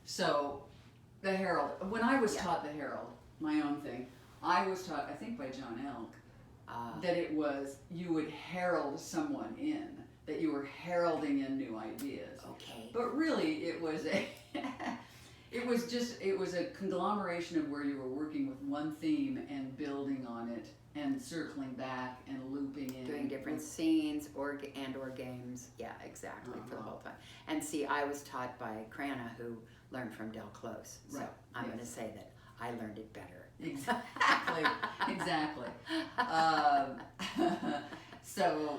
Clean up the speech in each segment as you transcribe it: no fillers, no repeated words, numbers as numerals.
So the Herald, when I was taught the Herald, my own thing, I was taught, I think by John Elk, that it was, you would herald someone in, that you were heralding in new ideas. Okay. But really, it was it was a conglomeration of where you were working with one theme and building on it and circling back and looping in. Doing different scenes or games. Yeah, exactly, for the whole time. And see, I was taught by Crana, who learned from Del Close. So I'm going to say that I learned it better. Exactly, exactly. So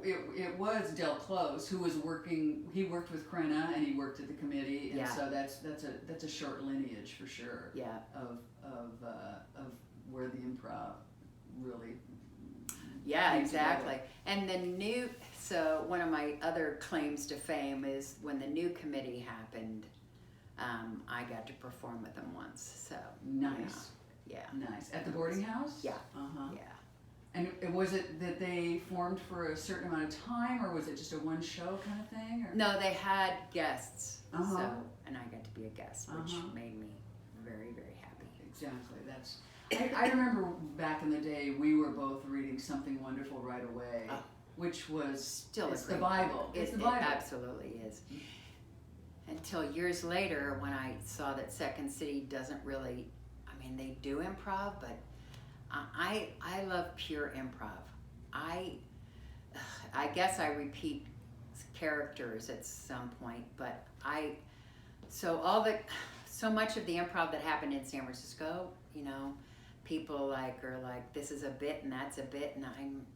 it was Del Close who was working. He worked with Crana and he worked at the committee, and so that's a short lineage for sure. Yeah. Of where the improv really. Yeah, exactly. And so one of my other claims to fame is when the new committee happened. I got to perform with them once, so nice. Yeah. Nice. At the boarding house? Yeah. Yeah. And was it that they formed for a certain amount of time, or was it just a one show kind of thing? Or? No, they had guests, so and I got to be a guest, which made me very, very happy. Exactly. That's. I remember back in the day we were both reading Something Wonderful Right Away, which was it's the Bible. It's the Bible. It absolutely is. Until years later, when I saw that Second City doesn't really, I mean, they do improv, but I love pure improv. I guess I repeat characters at some point, but so much of the improv that happened in San Francisco, you know, people are like, this is a bit and that's a bit, and I'm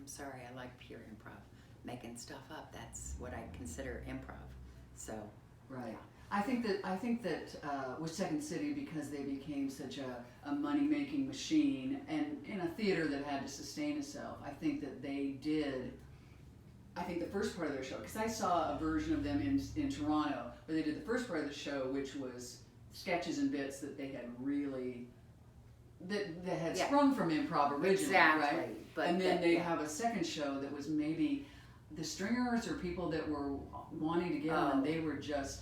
sorry, I like pure improv. Making stuff up, that's what I consider improv. So. Right. Yeah. I think that with Second City, because they became such a money-making machine, and in a theater that had to sustain itself, I think that they did. I think the first part of their show, because I saw a version of them in Toronto, where they did the first part of the show, which was sketches and bits that they had really that had sprung from improv originally, right? But and then they have a second show that was maybe the stringers or people that were wanting to get on, they were just.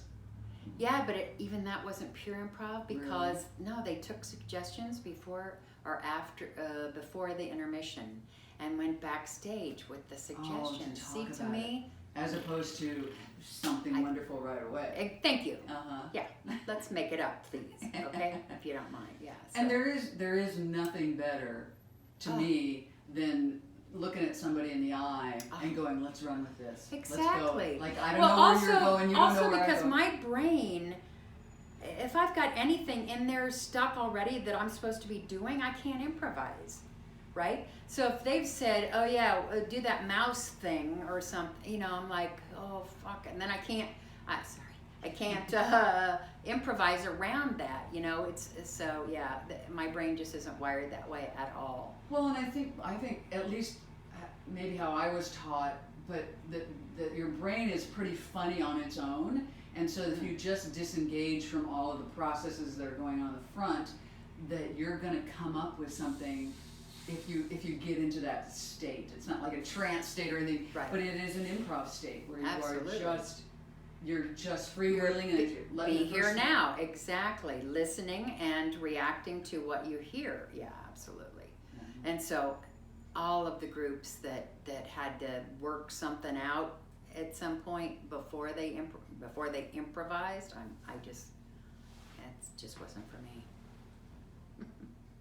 Yeah, but even that wasn't pure improv because no, they took suggestions before or after, before the intermission, and went backstage with the suggestions. See, to me, as opposed to Something Wonderful Right Away. Thank you. Yeah, let's make it up, please. Okay, if you don't mind. Yeah. So. And there is nothing better to me than looking at somebody in the eye and going, let's run with this. Exactly. Let's go. Like, I don't know where you're going, you don't know where I go. Also because my brain, if I've got anything in there stuck already that I'm supposed to be doing, I can't improvise, right? So if they've said, oh yeah, do that mouse thing or something, you know, I'm like, oh fuck, and then I can't improvise around that, you know. It's so yeah, my brain just isn't wired that way at all. Well, and I think at least maybe how I was taught, but that your brain is pretty funny on its own, and so if you just disengage from all of the processes that are going on in the front, that you're going to come up with something. If you get into that state, it's not like a trance state or anything, but it is an improv state where you're just freewheeling and be here now. Exactly, listening and reacting to what you hear. Yeah, absolutely. Mm-hmm. And so, all of the groups that had to work something out at some point before they improvised, it just wasn't for me.